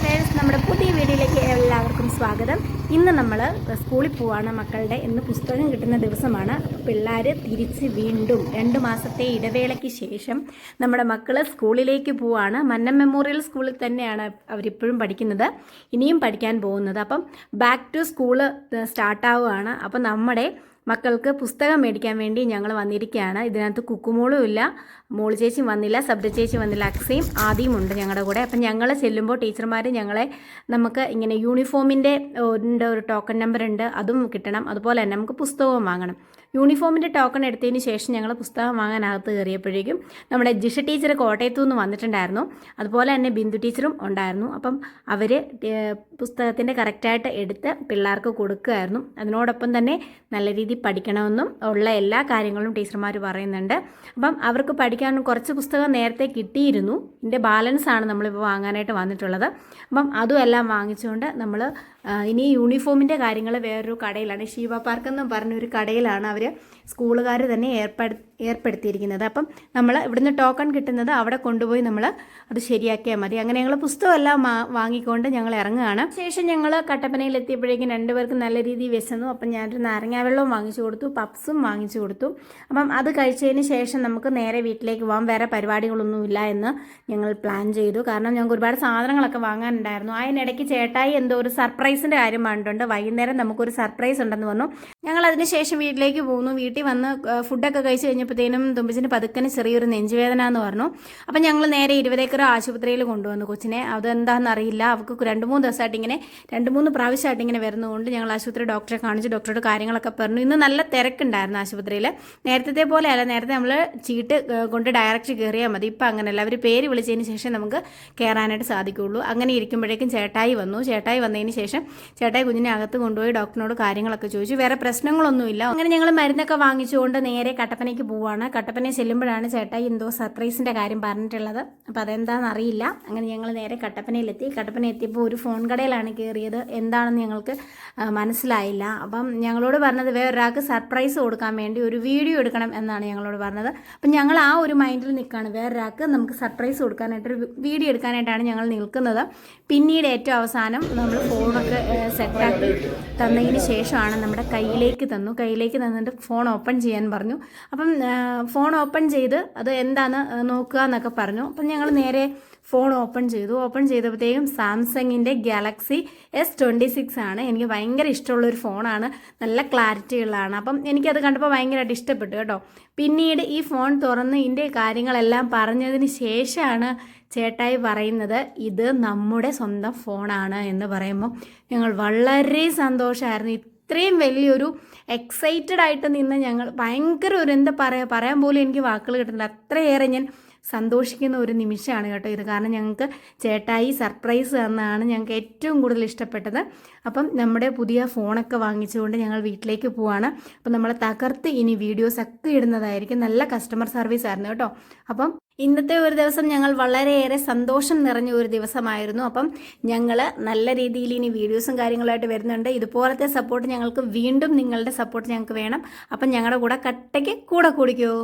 Friends, നമ്മുടെ പുതിയ വീഡിയോയിലേക്ക് എല്ലാവർക്കും സ്വാഗതം. ഇന്ന് നമ്മൾ സ്കൂളിൽ പോവാണ് മക്കളുടെ. ഇന്ന് പുസ്തകം കിട്ടുന്ന ദിവസമാണ്. പിള്ളേർ തിരിച്ച് വീണ്ടും 2 മാസത്തെ ഇടവേളയ്ക്ക് ശേഷം നമ്മുടെ മക്കൾ സ്കൂളിലേക്ക് പോവാണ്. മന്നം മെമ്മോറിയൽ സ്കൂളിൽ തന്നെയാണ് അവരിപ്പോഴും പഠിക്കുന്നത്, ഇനിയും പഠിക്കാൻ പോകുന്നത്. അപ്പം ബാക്ക് ടു സ്കൂള് സ്റ്റാർട്ടാവുകയാണ്. അപ്പം നമ്മുടെ മക്കൾക്ക് പുസ്തകം മേടിക്കാൻ വേണ്ടി ഞങ്ങൾ വന്നിരിക്കുകയാണ്. ഇതിനകത്ത് കുക്കുമോളും ഇല്ല, മോള് ചേച്ചി വന്നില്ല, സബ്ജ ചേച്ചി വന്നില്ല, അക്സയും ആദ്യം ഉണ്ട് ഞങ്ങളുടെ കൂടെ. അപ്പം ഞങ്ങൾ ചെല്ലുമ്പോൾ ടീച്ചർമാർ നമുക്ക് ഇങ്ങനെ യൂണിഫോമിൻ്റെ ഒരു ടോക്കൺ നമ്പർ ഉണ്ട്, അതും കിട്ടണം. അതുപോലെ തന്നെ നമുക്ക് പുസ്തകവും വാങ്ങണം. യൂണിഫോമിൻ്റെ ടോക്കൺ എടുത്തതിന് ശേഷം ഞങ്ങൾ പുസ്തകം വാങ്ങാനകത്ത് കയറിയപ്പോഴേക്കും നമ്മുടെ ജിഷ ടീച്ചർ കോട്ടയത്തു നിന്ന് വന്നിട്ടുണ്ടായിരുന്നു. അതുപോലെ തന്നെ ബിന്ദു ടീച്ചറും ഉണ്ടായിരുന്നു. അപ്പം അവർ പുസ്തകത്തിൻ്റെ കറക്റ്റായിട്ട് എടുത്ത് പിള്ളേർക്ക് കൊടുക്കുമായിരുന്നു. അതിനോടൊപ്പം തന്നെ നല്ല രീതിയിൽ പഠിക്കണമെന്നും ഉള്ള എല്ലാ കാര്യങ്ങളും ടീച്ചർമാർ പറയുന്നുണ്ട്. അപ്പം അവർക്ക് പഠിക്കാൻ കുറച്ച് പുസ്തകം നേരത്തെ കിട്ടിയിരുന്നു. ഇതിൻ്റെ ബാലൻസാണ് നമ്മളിപ്പോൾ വാങ്ങാനായിട്ട് വന്നിട്ടുള്ളത്. അപ്പം അതും എല്ലാം വാങ്ങിച്ചുകൊണ്ട് നമ്മൾ ഇനി യൂണിഫോമിൻ്റെ കാര്യങ്ങൾ വേറൊരു കടയിലാണ്, ഷീവ പാർക്ക് എന്ന് പറഞ്ഞൊരു കടയിലാണ് അവർ സ്കൂളുകാർ തന്നെ ഏർപ്പെടുത്തിയിരിക്കുന്നത്. അപ്പം നമ്മൾ ഇവിടുന്ന് ടോക്കൺ കിട്ടുന്നത് അവിടെ കൊണ്ടുപോയി നമ്മൾ അത് ശരിയാക്കിയാൽ മതി. അങ്ങനെ ഞങ്ങൾ പുസ്തകമെല്ലാം വാങ്ങിക്കൊണ്ട് ഞങ്ങൾ ഇറങ്ങുകയാണ്. ശേഷം ഞങ്ങൾ കട്ടപ്പനയിൽ എത്തിയപ്പോഴേക്കും രണ്ടുപേർക്കും നല്ല രീതിയിൽ വിശന്നു. അപ്പം ഞാനൊരു നാരങ്ങാവെള്ളവും വാങ്ങിച്ചു കൊടുത്തു, പപ്സും വാങ്ങിച്ചു കൊടുത്തു. അപ്പം അത് കഴിച്ചതിന് ശേഷം നമുക്ക് നേരെ വീട്ടിലേക്ക് പോകാം. വേറെ പരിപാടികളൊന്നുമില്ല എന്ന് ഞങ്ങൾ പ്ലാൻ ചെയ്തു. കാരണം ഞങ്ങൾക്ക് ഒരുപാട് സാധനങ്ങളൊക്കെ വാങ്ങാനുണ്ടായിരുന്നു. അതിനിടയ്ക്ക് ചേട്ടായി എന്തോ ഒരു സർപ്രൈസിൻ്റെ കാര്യം പറഞ്ഞിട്ടുണ്ട്. വൈകുന്നേരം നമുക്കൊരു സർപ്രൈസ് ഉണ്ടെന്ന് പറഞ്ഞു. ഞങ്ങൾ അതിന് ശേഷം വീട്ടിലേക്ക് പോകുന്നു. വീട്ടിൽ വന്ന് ഫുഡൊക്കെ കഴിച്ച് കഴിഞ്ഞപ്പോഴത്തേനും തുമ്പിച്ചിൻ്റെ പതുക്കന് ചെറിയൊരു നെഞ്ചുവേദന എന്ന് പറഞ്ഞു. അപ്പം ഞങ്ങൾ നേരെ 20 ഏക്കർ ആശുപത്രിയിൽ കൊണ്ടുവന്നു കൊച്ചിനെ. അതെന്താണെന്ന് അറിയില്ല, അവൾക്ക് 2-3 ദിവസമായിട്ട് ഇങ്ങനെ 2-3 പ്രാവശ്യമായിട്ട് ഇങ്ങനെ വരുന്നതുകൊണ്ട് ഞങ്ങൾ ആശുപത്രി ഡോക്ടറെ കാണിച്ച് ഡോക്ടറുടെ കാര്യങ്ങളൊക്കെ പറഞ്ഞു. ഇന്ന് നല്ല തിരക്കുണ്ടായിരുന്നു ആശുപത്രിയിൽ. നേരത്തെ പോലെ അല്ല, നേരത്തെ നമ്മൾ ചീട്ട് കൊണ്ട് ഡയറക്റ്റ് കയറിയാൽ മതി. ഇപ്പം അങ്ങനെയല്ല, അവർ പേര് വിളിച്ചതിന് ശേഷം നമുക്ക് കയറാനായിട്ട് സാധിക്കുകയുള്ളൂ. അങ്ങനെ ഇരിക്കുമ്പോഴേക്കും ചേട്ടായി വന്നു. ചേട്ടായി വന്നതിന് ശേഷം ചേട്ടായി കുഞ്ഞിനെ അകത്ത് കൊണ്ടുപോയി ഡോക്ടറിനോട് കാര്യങ്ങളൊക്കെ ചോദിച്ചു. വേറെ പ്രശ്നങ്ങളൊന്നുമില്ല. അങ്ങനെ ഞങ്ങൾ മരുന്നൊക്കെ വാങ്ങിച്ചുകൊണ്ട് നേരെ കട്ടപ്പനയ്ക്ക് പോവുകയാണ്. കട്ടപ്പനയിൽ ചെല്ലുമ്പോഴാണ് ചേട്ടായി എന്തോ സർപ്രൈസിൻ്റെ കാര്യം പറഞ്ഞിട്ടുള്ളത്. അപ്പോൾ അതെന്താണെന്ന് അറിയില്ല. അങ്ങനെ ഞങ്ങൾ നേരെ കട്ടപ്പനയിലെത്തി. കട്ടപ്പന എത്തിയപ്പോൾ ഒരു ഫോൺ കടയിലാണ് കയറിയത്. എന്താണെന്ന് ഞങ്ങൾക്ക് മനസ്സിലായില്ല. അപ്പം ഞങ്ങളോട് പറഞ്ഞത് വേറൊരാൾക്ക് സർപ്രൈസ് കൊടുക്കാൻ വേണ്ടി ഒരു വീഡിയോ എടുക്കണം എന്നാണ് ഞങ്ങളോട് പറഞ്ഞത്. അപ്പം ഞങ്ങൾ ആ ഒരു മൈൻഡിൽ നിൽക്കുകയാണ്. വേറൊരാൾക്ക് നമുക്ക് സർപ്രൈസ് കൊടുക്കാനായിട്ടൊരു വീഡിയോ എടുക്കാനായിട്ടാണ് ഞങ്ങൾ നിൽക്കുന്നത്. പിന്നീട് ഏറ്റവും അവസാനം നമ്മൾ ഫോണൊക്കെ സെറ്റാക്കി തന്നതിന് ശേഷമാണ് നമ്മുടെ കയ്യിലേക്ക് തന്നിട്ട് ഫോൺ ഓപ്പൺ ചെയ്യാൻ പറഞ്ഞു. അപ്പം ഫോൺ ഓപ്പൺ ചെയ്ത് അത് എന്താണെന്ന് നോക്കുക എന്നൊക്കെ പറഞ്ഞു. അപ്പം ഞങ്ങൾ നേരെ ഫോൺ ഓപ്പൺ ചെയ്തപ്പോഴത്തേക്കും സാംസങ്ങിൻ്റെ ഗാലക്സി S26 ആണ്. എനിക്ക് ഭയങ്കര ഇഷ്ടമുള്ളൊരു ഫോണാണ്, നല്ല ക്ലാരിറ്റി ഉള്ളതാണ്. അപ്പം എനിക്കത് കണ്ടപ്പോൾ ഭയങ്കരമായിട്ട് ഇഷ്ടപ്പെട്ടു കേട്ടോ. പിന്നീട് ഈ ഫോൺ തുറന്ന് ഇതിൻ്റെ കാര്യങ്ങളെല്ലാം പറഞ്ഞതിന് ശേഷമാണ് ചേട്ടായി പറയുന്നത് ഇത് നമ്മുടെ സ്വന്തം ഫോണാണ് എന്ന് പറയുമ്പോൾ ഞങ്ങൾ വളരെ സന്തോഷമായിരുന്നു. ഇത്രയും വലിയൊരു എക്സൈറ്റഡ് ആയിട്ട് നിന്ന് ഞങ്ങൾ ഭയങ്കര ഒരു എന്താ പറയാൻ പോലും എനിക്ക് വാക്കുകൾ കിട്ടുന്നില്ല. അത്രയേറെ ഞാൻ സന്തോഷിക്കുന്ന ഒരു നിമിഷമാണ് കേട്ടോ ഇത്. കാരണം ഞങ്ങൾക്ക് ചേട്ടായി സർപ്രൈസ് തന്നാണ് ഞങ്ങൾക്ക് ഏറ്റവും കൂടുതൽ ഇഷ്ടപ്പെട്ടത്. അപ്പം നമ്മുടെ പുതിയ ഫോണൊക്കെ വാങ്ങിച്ചുകൊണ്ട് ഞങ്ങൾ വീട്ടിലേക്ക് പോവാണ്. അപ്പം നമ്മളെ തകർത്ത് ഇനി വീഡിയോസൊക്കെ ഇടുന്നതായിരിക്കും. നല്ല കസ്റ്റമർ സർവീസ് ആയിരുന്നു കേട്ടോ. അപ്പം ഇന്നത്തെ ഒരു ദിവസം ഞങ്ങൾ വളരെയേറെ സന്തോഷം നിറഞ്ഞ ഒരു ദിവസമായിരുന്നു. അപ്പം ഞങ്ങൾ നല്ല രീതിയിൽ ഇനി വീഡിയോസും കാര്യങ്ങളായിട്ട് വരുന്നുണ്ട്. ഇതുപോലത്തെ സപ്പോർട്ട് ഞങ്ങൾക്ക് വീണ്ടും നിങ്ങളുടെ സപ്പോർട്ട് ഞങ്ങൾക്ക് വേണം. അപ്പം ഞങ്ങളുടെ കൂടെ കട്ടയ്ക്ക് കൂടെ കൂടിക്കോ.